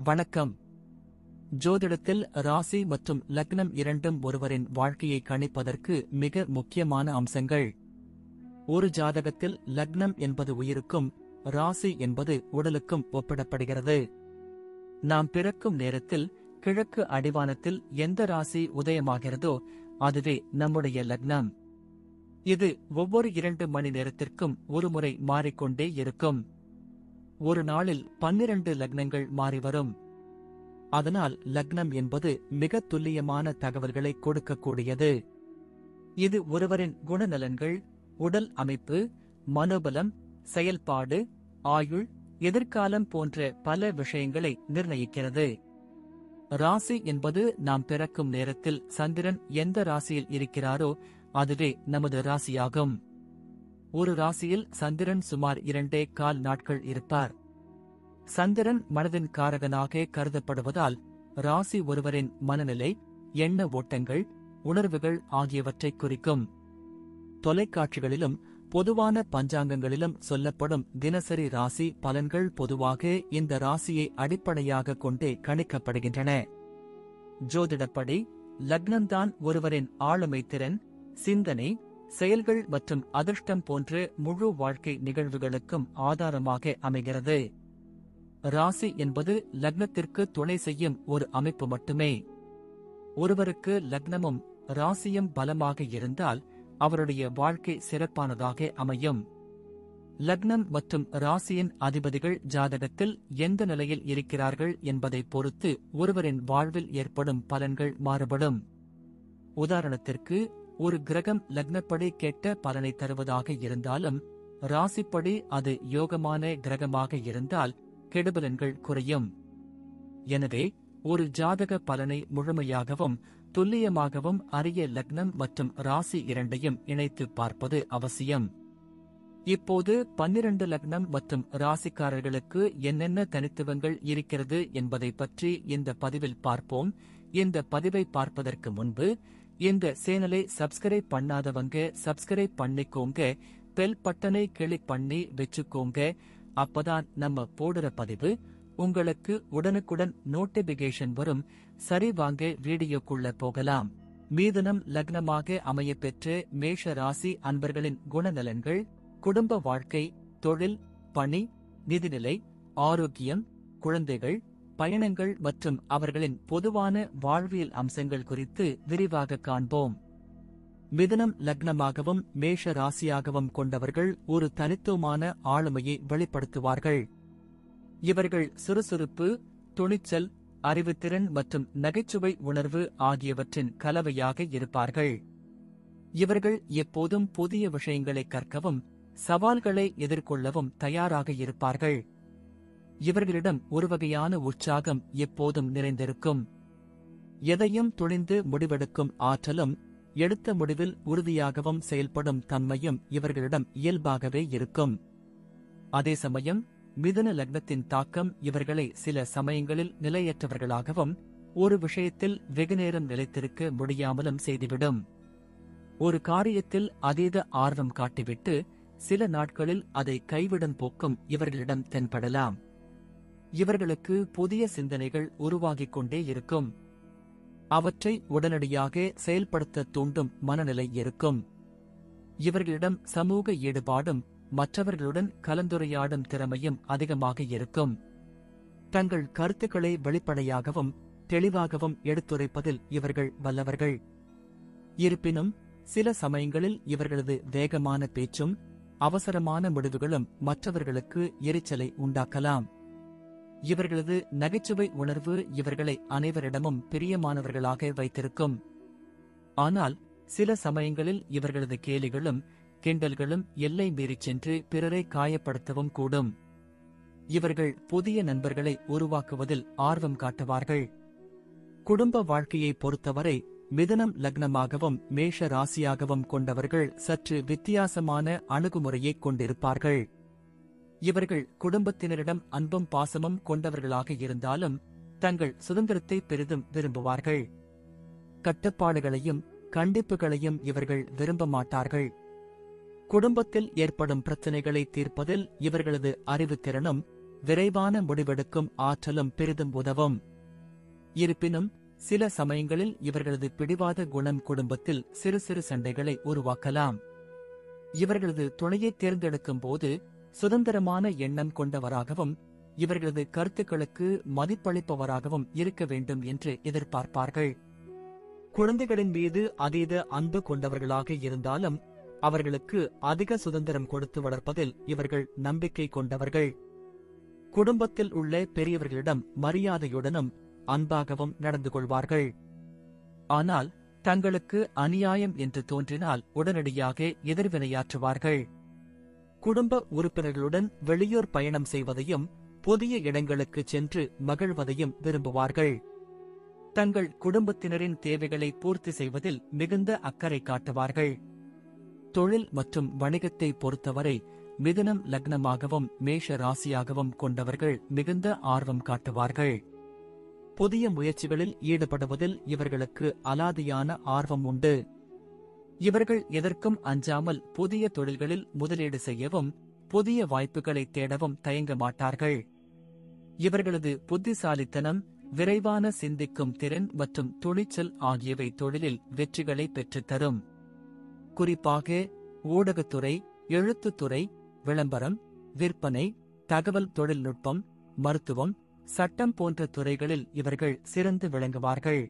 வணக்கம். ஜோதிடத்தில் ராசி மற்றும் லக்னம் இரண்டும் ஒருவரின் வாழ்க்கையை கணிப்பதற்கு மிக முக்கியமான அம்சங்கள். ஒரு ஜாதகத்தில் லக்னம் என்பது உயிருக்கும், ராசி என்பது உடலுக்கும் ஒப்பிடப்படுகிறது. நாம் பிறக்கும் நேரத்தில் கிழக்கு அடிவானத்தில் எந்த ராசி உதயமாகிறதோ அதுவே நம்முடைய லக்னம். இது ஒவ்வொரு 2 மணி நேரத்திற்கும் ஒருமுறை மாறிக்கொண்டே இருக்கும். ஒரு நாளில் 12 லக்னங்கள் மாறிவரும். அதனால் லக்னம் என்பது மிக துல்லியமான தகவல்களை கொடுக்கக்கூடியது. இது ஒருவரின் குணநலன்கள், உடல் அமைப்பு, மனோபலம், செயல்பாடு, ஆயுள், எதிர்காலம் போன்ற பல விஷயங்களை நிர்ணயிக்கிறது. ராசி என்பது நாம் பிறக்கும் நேரத்தில் சந்திரன் எந்த ராசியில் இருக்கிறாரோ அதுவே நமது ராசியாகும். ஒரு ராசியில் சந்திரன் சுமார் 2.25 நாட்கள் இருப்பார். சந்திரன் மனதின் காரகனாக கருதப்படுவதால் ராசி ஒருவரின் மனநிலை, எண்ண ஓட்டங்கள், உணர்வுகள் ஆகியவற்றை குறிக்கும். தொலைக்காட்சிகளிலும் பொதுவான பஞ்சாங்கங்களிலும் சொல்லப்படும் தினசரி ராசி பலன்கள் பொதுவாக இந்த ராசியை அடிப்படையாக கொண்டே கணிக்கப்படுகின்றன. ஜோதிடப்படி லக்னம்தான் ஒருவரின் ஆளுமை திறன், சிந்தனை, செயல்கள் மற்றும் அதிர்ஷ்டம் போன்ற முழு வாழ்க்கை நிகழ்வுகளுக்கும் ஆதாரமாக அமைகிறது. ராசி என்பது லக்னத்திற்கு துணை செய்யும் ஒரு அமைப்பு மட்டுமே. ஒருவருக்கு லக்னமும் ராசியும் பலமாக இருந்தால் அவருடைய வாழ்க்கை சிறப்பானதாக அமையும். லக்னம் மற்றும் ராசியின் அதிபதிகள் ஜாதகத்தில் எந்த நிலையில் இருக்கிறார்கள் என்பதை பொறுத்து ஒருவரின் வாழ்வில் ஏற்படும் பலன்கள் மாறுபடும். உதாரணத்திற்கு, ஒரு கிரகம் லக்னப்படி கெட்ட பலனை தருவதாக இருந்தாலும் ராசிப்படி அது யோகமான கிரகமாக இருந்தால் கெடுபலன்கள் குறையும். எனவே ஒரு ஜாதக பலனை முழுமையாகவும் துல்லியமாகவும் அறிய லக்னம் மற்றும் ராசி இரண்டையும் இணைத்து பார்ப்பது அவசியம். இப்போது 12 லக்னம் மற்றும் ராசிக்காரர்களுக்கு என்னென்ன தனித்துவங்கள் இருக்கிறது என்பதை பற்றி இந்த பதிவில் பார்ப்போம். இந்த பதிவை பார்ப்பதற்கு முன்பு இந்த சேனலை சப்ஸ்கிரைப் பண்ணாதவங்க சப்ஸ்கிரைப் பண்ணிக்கோங்க, பெல் பட்டனை கிளிக் பண்ணி வச்சுக்கோங்க. அப்பதான் நம்ம போடுற பதிவு உங்களுக்கு உடனுக்குடன் நோட்டிபிகேஷன் வரும். சரி, வாங்க வீடியோக்குள்ள போகலாம். மிதுனம் லக்னமாக அமையப்பெற்ற மேஷ ராசி அன்பர்களின் குணநலன்கள், குடும்ப வாழ்க்கை, தொழில், பணி, நிதிநிலை, ஆரோக்கியம், குழந்தைகள், பயணங்கள் மற்றும் அவர்களின் பொதுவான வாழ்வியல் அம்சங்கள் குறித்து விரிவாக காண்போம். மிதுனம் லக்னமாகவும் மேஷ ராசியாகவும் கொண்டவர்கள் ஒரு தனித்துவமான ஆளுமையை வெளிப்படுத்துவார்கள். இவர்கள் சுறுசுறுப்பு, துணிச்சல், அறிவுத்திறன் மற்றும் நகைச்சுவை உணர்வு ஆகியவற்றின் கலவையாக இருப்பார்கள். இவர்கள் எப்போதும் புதிய விஷயங்களை கற்கவும் சவால்களை எதிர்கொள்ளவும் தயாராக இருப்பார்கள். இவர்களிடம் ஒருவகையான உற்சாகம் எப்போதும் நிறைந்திருக்கும். எதையும் துணிந்து முடிவெடுக்கும் ஆற்றலும் எடுத்த முடிவில் உறுதியாகவும் செயல்படும் தன்மையும் இவர்களிடம் இயல்பாகவே இருக்கும். அதே சமயம் மிதுன லக்னத்தின் தாக்கம் இவர்களை சில சமயங்களில் நிலையற்றவர்களாகவும் ஒரு விஷயத்தில் வெகுநேரம் நிலைத்திருக்க முடியாமலும் செய்துவிடும். ஒரு காரியத்தில் அதீத ஆர்வம் காட்டிவிட்டு சில நாட்களில் அதை கைவிடும் போக்கும் இவர்களிடம் தென்படலாம். இவர்களுக்கு புதிய சிந்தனைகள் உருவாகிக் கொண்டே இருக்கும். அவற்றை உடனடியாக செயல்படுத்த தூண்டும் மனநிலை இருக்கும். இவர்களிடம் சமூக ஈடுபாடும் மற்றவர்களுடன் கலந்துரையாடும் திறமையும் அதிகமாக இருக்கும். தங்கள் கருத்துக்களை வெளிப்படையாகவும் தெளிவாகவும் எடுத்துரைப்பதில் இவர்கள் வல்லவர்கள். இருப்பினும் சில சமயங்களில் இவர்களது வேகமான பேச்சும் அவசரமான முடிவுகளும் மற்றவர்களுக்கு எரிச்சலை உண்டாக்கலாம். இவர்களது நகைச்சுவை உணர்வு இவர்களை அனைவரிடமும் பிரியமானவர்களாக வைத்திருக்கும். ஆனால் சில சமயங்களில் இவர்களது கேலிகளும் கிண்டல்களும் எல்லை மீறிச் சென்று பிறரை காயப்படுத்தவும் கூடும். இவர்கள் புதிய நண்பர்களை உருவாக்குவதில் ஆர்வம் காட்டுவார்கள். குடும்ப வாழ்க்கையை பொறுத்தவரை மிதுனம் லக்னமாகவும் மேஷ ராசியாகவும் கொண்டவர்கள் சற்று வித்தியாசமான அணுகுமுறையை கொண்டிருப்பார்கள். இவர்கள் குடும்பத்தினரிடம் அன்பும் பாசமும் கொண்டவர்களாக இருந்தாலும் தங்கள் சுதந்திரத்தை பெரிதும் விரும்புவார்கள். கட்டுப்பாடுகளையும் கண்டிப்புகளையும் இவர்கள் விரும்ப மாட்டார்கள். குடும்பத்தில் ஏற்படும் பிரச்சனைகளை தீர்ப்பதில் இவர்களது அறிவுத்திறனும் விரைவான முடிவெடுக்கும் ஆற்றலும் பெரிதும் உதவும். இருப்பினும் சில சமயங்களில் இவர்களது பிடிவாத குணம் குடும்பத்தில் சிறு சிறு சண்டைகளை உருவாக்கலாம். இவர்களது துணையை தேர்ந்தெடுக்கும் போது சுதந்திரமான எண்ணம் கொண்டவராகவும் இவர்களது கருத்துக்களுக்கு மதிப்பளிப்பவராகவும் இருக்க வேண்டும் என்று எதிர்பார்ப்பார்கள். குழந்தைகளின் மீது அதீத அன்பு கொண்டவர்களாக இருந்தாலும் அவர்களுக்கு அதிக சுதந்திரம் கொடுத்து வளர்ப்பதில் இவர்கள் நம்பிக்கை கொண்டவர்கள். குடும்பத்தில் உள்ள பெரியவர்களிடம் மரியாதையுடனும் அன்பாகவும் நடந்து கொள்வார்கள். ஆனால் தங்களுக்கு அநியாயம் என்று தோன்றினால் உடனடியாக எதிர்வினையாற்றுவார்கள். குடும்ப உறுப்பினர்களுடன் வெளியூர் பயணம் செய்வதையும் புதிய இடங்களுக்கு சென்று மகிழ்வதையும் விரும்புவார்கள். தங்கள் குடும்பத்தினரின் தேவைகளை பூர்த்தி செய்வதில் மிகுந்த அக்கறை காட்டுவார்கள். தொழில் மற்றும் வணிகத்தை பொறுத்தவரை மிதுனம் லக்னமாகவும் மேஷ ராசியாகவும் கொண்டவர்கள் மிகுந்த ஆர்வம் காட்டுவார்கள். புதிய முயற்சிகளில் ஈடுபடுவதில் இவர்களுக்கு அலாதியான ஆர்வம் உண்டு. இவர்கள் எதற்கும் அஞ்சாமல் புதிய தொழில்களில் முதலீடு செய்யவும் புதிய வாய்ப்புகளை தேடவும் தயங்க மாட்டார்கள். இவர்களது புத்திசாலித்தனம், விரைவான சிந்திக்கும் திறன் மற்றும் துணிச்சல் ஆகியவை தொழிலில் வெற்றிகளை பெற்றுத்தரும். குறிப்பாக ஊடகத்துறை, எழுத்துத்துறை, விளம்பரம், விற்பனை, தகவல் தொழில்நுட்பம், மருத்துவம், சட்டம் போன்ற துறைகளில் இவர்கள் சிறந்து விளங்குவார்கள்.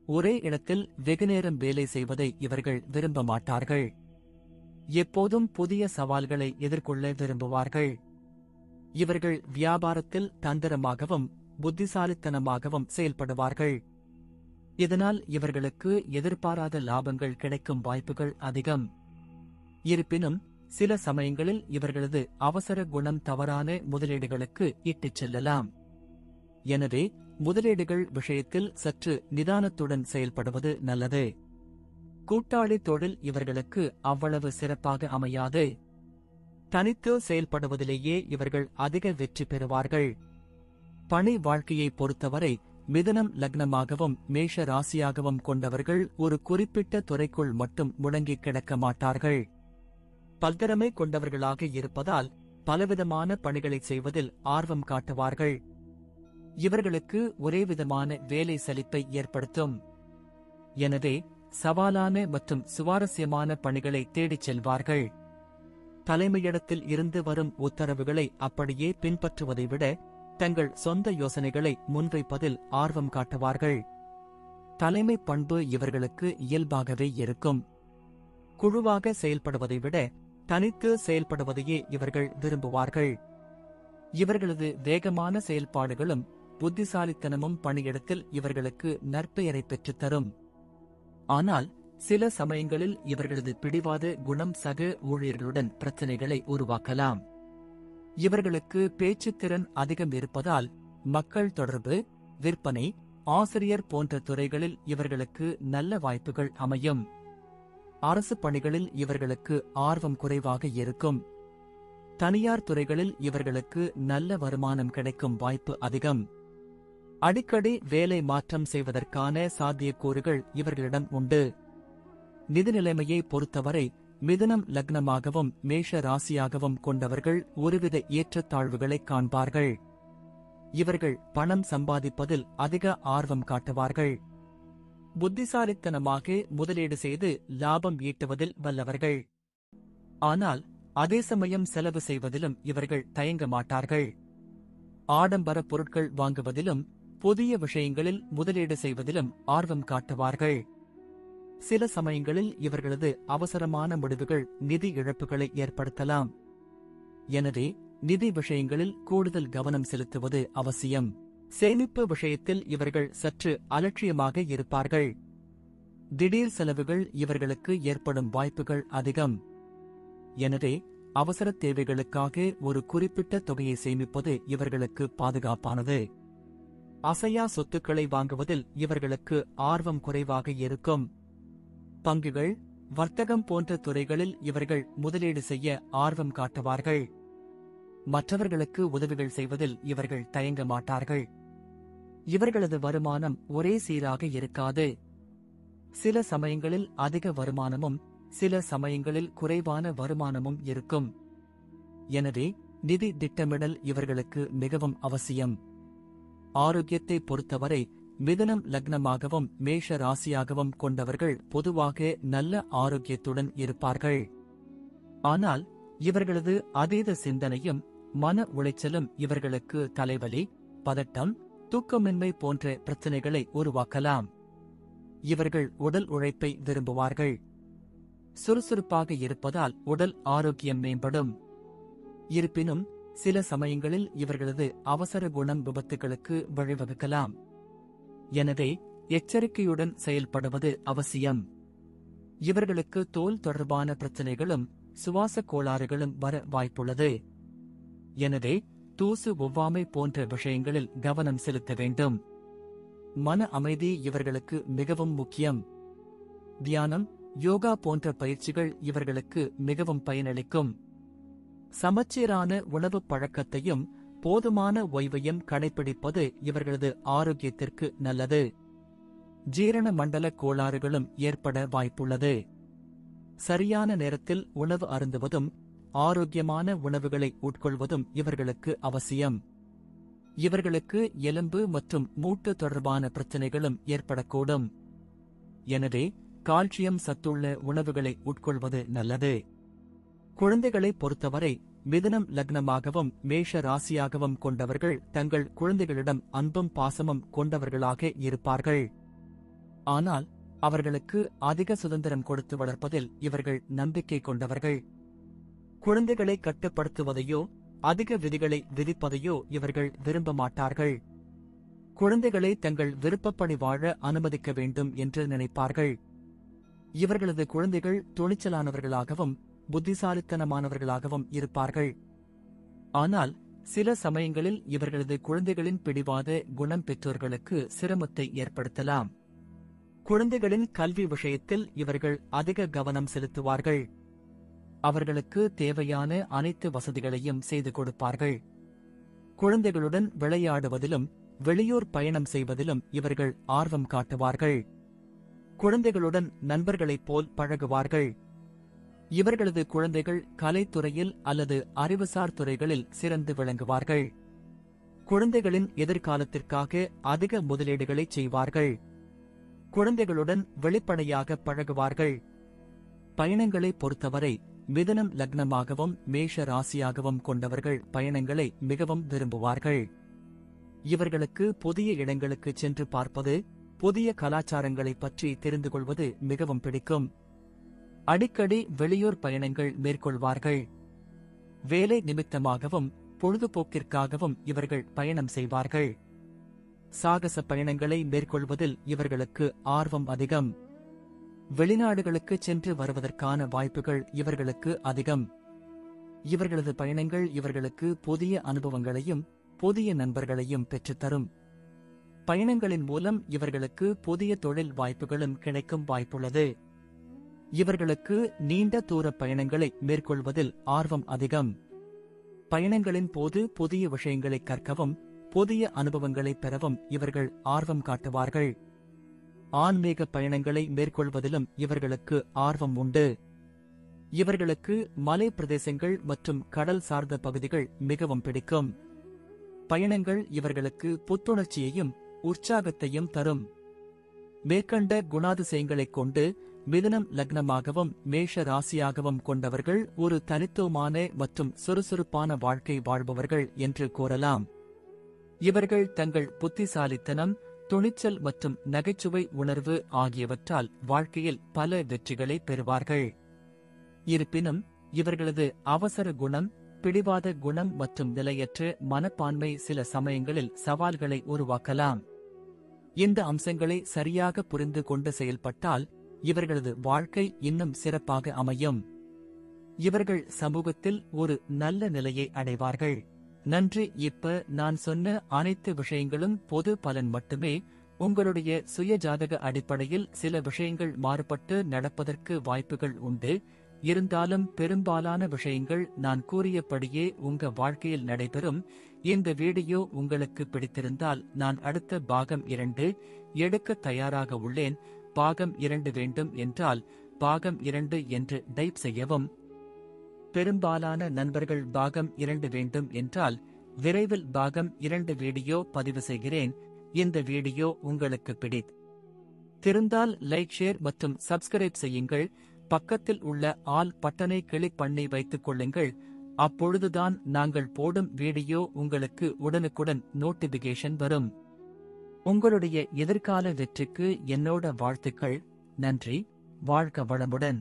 ஒரே இடத்தில் வெகுநேரம் வேலை செய்வதை இவர்கள் விரும்ப மாட்டார்கள். எப்போதும் புதிய சவால்களை எதிர்கொள்ள விரும்புவார்கள். இவர்கள் வியாபாரத்தில் தந்திரமாகவும் புத்திசாலித்தனமாகவும் செயல்படுவார்கள். இதனால் இவர்களுக்கு எதிர்பாராத லாபங்கள் கிடைக்கும் வாய்ப்புகள் அதிகம். இருப்பினும் சில சமயங்களில் இவர்களது அவசர குணம் தவறான முதலீடுகளுக்கு இட்டுச் செல்லலாம். எனவே முதலீடுகள் விஷயத்தில் சற்று நிதானத்துடன் செயல்படுவது நல்லது. கூட்டாளி தொழில் இவர்களுக்கு அவ்வளவு சிறப்பாக அமையாது. தனித்து செயல்படுவதிலேயே இவர்கள் அதிக வெற்றி பெறுவார்கள். பணி வாழ்க்கையை பொறுத்தவரை மிதுனம் லக்னமாகவும் மேஷ ராசியாகவும் கொண்டவர்கள் ஒரு குறிப்பிட்ட துறைக்குள் மட்டும் முடங்கி கிடக்க மாட்டார்கள். பல்திறமை கொண்டவர்களாக இருப்பதால் பலவிதமான பணிகளை செய்வதில் ஆர்வம் காட்டுவார்கள். இவர்களுக்கு ஒரேவிதமான வேலை சலிப்பை ஏற்படுத்தும். எனவே சவாலான மற்றும் சுவாரஸ்யமான பணிகளை தேடிச் செல்வார்கள். தலைமையிடத்தில் இருந்து வரும் உத்தரவுகளை அப்படியே பின்பற்றுவதை விட தங்கள் சொந்த யோசனைகளை முன்வைப்பதில் ஆர்வம் காட்டுவார்கள். தலைமை பண்பு இவர்களுக்கு இயல்பாகவே இருக்கும். குழுவாக செயல்படுவதை விட தனித்து செயல்படுவதையே இவர்கள் விரும்புவார்கள். இவர்களது வேகமான செயல்பாடுகளும் புத்திசாலித்தனமும் பணியிடத்தில் இவர்களுக்கு நற்பெயரை பெற்றுத்தரும். ஆனால் சில சமயங்களில் இவர்களது பிடிவாத குணம் சக ஊழியர்களுடன் பிரச்சனைகளை உருவாக்கலாம். இவர்களுக்கு பேச்சுத்திறன் அதிகம் இருப்பதால் மக்கள் தொடர்பு, விற்பனை, ஆசிரியர் போன்ற துறைகளில் இவர்களுக்கு நல்ல வாய்ப்புகள் அமையும். அரசு பணிகளில் இவர்களுக்கு ஆர்வம் குறைவாக இருக்கும். தனியார் துறைகளில் இவர்களுக்கு நல்ல வருமானம் கிடைக்கும் வாய்ப்பு அதிகம். அடிக்கடி வேலை மாற்றம் செய்வதற்கான சாத்தியக்கூறுகள் இவர்களிடம் உண்டு. நிதி நிலைமையை பொறுத்தவரை மிதுனம் லக்னமாகவும் மேஷ ராசியாகவும் கொண்டவர்கள் ஒருவித ஏற்றத்தாழ்வுகளை காண்பார்கள். இவர்கள் பணம் சம்பாதிப்பதில் அதிக ஆர்வம் காட்டுவார்கள். புத்திசாலித்தனமாக முதலீடு செய்து லாபம் ஈட்டுவதில் வல்லவர்கள். ஆனால் அதே சமயம் செலவு செய்வதிலும் இவர்கள் தயங்க மாட்டார்கள். ஆடம்பர பொருட்கள் வாங்குவதிலும் புதிய விஷயங்களில் முதலீடு செய்வதிலும் ஆர்வம் காட்டுவார்கள். சில சமயங்களில் இவர்களது அவசரமான முடிவுகள் நிதி இழப்புகளை ஏற்படுத்தலாம். எனவே நிதி விஷயங்களில் கூடுதல் கவனம் செலுத்துவது அவசியம். சேமிப்பு விஷயத்தில் இவர்கள் சற்று அலட்சியமாக இருப்பார்கள். திடீர் செலவுகள் இவர்களுக்கு ஏற்படும் வாய்ப்புகள் அதிகம். எனவே அவசர தேவைகளுக்காக ஒரு குறிப்பிட்ட தொகையை சேமிப்பது இவர்களுக்கு பாதுகாப்பானது. அசையா சொத்துக்களை வாங்குவதில் இவர்களுக்கு ஆர்வம் குறைவாக இருக்கும். பங்குகள், வர்த்தகம் போன்ற துறைகளில் இவர்கள் முதலீடு செய்ய ஆர்வம் காட்டுவார்கள். மற்றவர்களுக்கு உதவிகள் செய்வதில் இவர்கள் தயங்க மாட்டார்கள். இவர்களது வருமானம் ஒரே சீராக இருக்காது. சில சமயங்களில் அதிக வருமானமும் சில சமயங்களில் குறைவான வருமானமும் இருக்கும். எனவே நிதி திட்டமிடல் இவர்களுக்கு மிகவும் அவசியம். ஆரோக்கியத்தை பொறுத்தவரை மிதுனம் லக்னமாகவும் மேஷ ராசியாகவும் கொண்டவர்கள் பொதுவாக நல்ல ஆரோக்கியத்துடன் இருப்பார்கள். ஆனால் இவர்களது அதீத சிந்தனையும் மன உளைச்சலும் இவர்களுக்கு தலைவலி, பதட்டம், தூக்கமின்மை போன்ற பிரச்சனைகளை உருவாக்கலாம். இவர்கள் உடல் உழைப்பை விரும்புவார்கள். சுறுசுறுப்பாக இருப்பதால் உடல் ஆரோக்கியம் மேம்படும். இருப்பினும் சில சமயங்களில் இவர்களது அவசர குணம் விபத்துகளுக்கு வழிவகுக்கலாம். எனவே எச்சரிக்கையுடன் செயல்படுவது அவசியம். இவர்களுக்கு தோல் தொடர்பான பிரச்சனைகளும் சுவாச கோளாறுகளும் வர வாய்ப்புள்ளது. எனவே தூசு ஒவ்வாமை போன்ற விஷயங்களில் கவனம் செலுத்த வேண்டும். மன அமைதி இவர்களுக்கு மிகவும் முக்கியம். தியானம், யோகா போன்ற பயிற்சிகள் இவர்களுக்கு மிகவும் பயனளிக்கும். சமச்சீரான உணவு பழக்கத்தையும் போதுமான ஓய்வையும் கடைபிடிப்பது இவர்களது ஆரோக்கியத்திற்கு நல்லது. ஜீரண மண்டல கோளாறுகளும் ஏற்பட வாய்ப்புள்ளது. சரியான நேரத்தில் உணவு அருந்துவதும் ஆரோக்கியமான உணவுகளை உட்கொள்வதும் இவர்களுக்கு அவசியம். இவர்களுக்கு எலும்பு மற்றும் மூட்டு தொடர்பான பிரச்சனைகளும் ஏற்படக்கூடும். எனவே கால்சியம் சத்துள்ள உணவுகளை உட்கொள்வது நல்லது. குழந்தைகளை பொறுத்தவரை மிதுனம் லக்னமாகவும் மேஷ ராசியாகவும் கொண்டவர்கள் தங்கள் குழந்தைகளிடம் அன்பும் பாசமும் கொண்டவர்களாக இருப்பார்கள். ஆனால் அவர்களுக்கு அதிக சுதந்திரம் கொடுத்து வளர்ப்பதில் இவர்கள் நம்பிக்கை கொண்டவர்கள். குழந்தைகளை கட்டுப்படுத்துவதையோ அதிக விதிகளை விதிப்பதையோ இவர்கள் விரும்ப மாட்டார்கள். குழந்தைகளை தங்கள் விருப்பப்படி வாழ அனுமதிக்க வேண்டும் என்று நினைப்பார்கள். இவர்களது குழந்தைகள் துணிச்சலானவர்களாகவும் புத்திசாலித்தனமானவர்களாகவும் இருப்பார்கள். ஆனால் சில சமயங்களில் இவர்களது குழந்தைகளின் பிடிவாத குணம் பெற்றோர்களுக்கு சிரமத்தை ஏற்படுத்தலாம். குழந்தைகளின் கல்வி விஷயத்தில் இவர்கள் அதிக கவனம் செலுத்துவார்கள். அவர்களுக்கு தேவையான அனைத்து வசதிகளையும் செய்து கொடுப்பார்கள். குழந்தைகளுடன் விளையாடுவதிலும் வெளியூர் பயணம் செய்வதிலும் இவர்கள் ஆர்வம் காட்டுவார்கள். குழந்தைகளுடன் நண்பர்களைப் போல் பழகுவார்கள். இவர்களது குழந்தைகள் கலைத்துறையில் அல்லது அறிவுசார் துறைகளில் சிறந்து விளங்குவார்கள். குழந்தைகளின் எதிர்காலத்திற்காக அதிக முதலீடுகளை செய்வார்கள். குழந்தைகளுடன் வெளிப்படையாக பழகுவார்கள். பயணங்களை பொறுத்தவரை மிதுனம் லக்னமாகவும் மேஷ ராசியாகவும் கொண்டவர்கள் பயணங்களை மிகவும் விரும்புவார்கள். இவர்களுக்கு புதிய இடங்களுக்கு சென்று பார்ப்பது, புதிய கலாச்சாரங்களைப் பற்றி தெரிந்து கொள்வது மிகவும் பிடிக்கும். அடிக்கடி வெளியூர் பயணங்கள் மேற்கொள்வார்கள். வேலை நிமித்தமாகவும் பொழுதுபோக்கிற்காகவும் இவர்கள் பயணம் செய்வார்கள். சாகச பயணங்களை மேற்கொள்வதில் இவர்களுக்கு ஆர்வம் அதிகம். வெளிநாடுகளுக்கு சென்று வருவதற்கான வாய்ப்புகள் இவர்களுக்கு அதிகம். இவர்களது பயணங்கள் இவர்களுக்கு புதிய அனுபவங்களையும் புதிய நண்பர்களையும் பெற்றுத்தரும். பயணங்களின் மூலம் இவர்களுக்கு புதிய தொழில் வாய்ப்புகளும் கிடைக்கும் வாய்ப்புள்ளது. இவர்களுக்கு நீண்ட தூர பயணங்களை மேற்கொள்வதில் ஆர்வம் அதிகம். பயணங்களின் போது புதிய விஷயங்களை கற்கவும் புதிய அனுபவங்களை பெறவும் இவர்கள் ஆர்வம் காட்டுவார்கள். ஆன்மீக பயணங்களை மேற்கொள்வதிலும் இவர்களுக்கு ஆர்வம் உண்டு. இவர்களுக்கு மலை பிரதேசங்கள் மற்றும் கடல் சார்ந்த பகுதிகள் மிகவும் பிடிக்கும். பயணங்கள் இவர்களுக்கு புத்துணர்ச்சியையும் உற்சாகத்தையும் தரும். மேற்கண்ட குணாதிசயங்களைக் கொண்டு மிதுனம் லக்னமாகவும் மேஷ ராசியாகவும் கொண்டவர்கள் ஒரு தனித்துவமான மற்றும் சுறுசுறுப்பான வாழ்க்கை வாழ்பவர்கள் என்று கூறலாம். இவர்கள் தங்கள் புத்திசாலித்தனம், துணிச்சல் மற்றும் நகைச்சுவை உணர்வு ஆகியவற்றால் வாழ்க்கையில் பல வெற்றிகளை பெறுவார்கள். இருப்பினும் இவர்களது அவசர குணம், பிடிவாத குணம் மற்றும் நிலையற்ற மனப்பான்மை சில சமயங்களில் சவால்களை உருவாக்கலாம். இந்த அம்சங்களை சரியாக புரிந்து கொண்டு செயல்பட்டால் இவர்களது வாழ்க்கை இன்னும் சிறப்பாக அமையும். இவர்கள் சமூகத்தில் ஒரு நல்ல நிலையை அடைவார்கள். நன்றி. இப்ப நான் சொன்ன அனைத்து விஷயங்களும் பொது பலன் மட்டுமே. உங்களுடைய சுய ஜாதக அடிப்படையில் சில விஷயங்கள் மாறுபட்டு நடப்பதற்கு வாய்ப்புகள் உண்டு. இருந்தாலும் பெரும்பாலான விஷயங்கள் நான் கூறியபடியே உங்க வாழ்க்கையில் நடைபெறும். இந்த வீடியோ உங்களுக்கு பிடித்திருந்தால் நான் அடுத்த பாகம் 2 எடுக்க தயாராக உள்ளேன். பாகம் 2 வேண்டும் என்றால் பாகம் 2 என்று டைப் செய்யவும். பெரும்பாலான நண்பர்கள் பாகம் 2 வேண்டும் என்றால் விரைவில் பாகம் 2 வீடியோ பதிவு செய்கிறேன். இந்த வீடியோ உங்களுக்கு பிடித்திருந்தால் லைக், ஷேர் மற்றும் சப்ஸ்கிரைப் செய்யுங்கள். பக்கத்தில் உள்ள ஆல் பட்டனை கிளிக் பண்ணி வைத்துக் கொள்ளுங்கள். அப்பொழுதுதான் நாங்கள் போடும் வீடியோ உங்களுக்கு உடனுக்குடன் நோட்டிபிகேஷன் வரும். உங்களுடைய எதிர்கால வெற்றிக்கு என்னோட வாழ்த்துக்கள். நன்றி. வாழ்க வளமுடன்.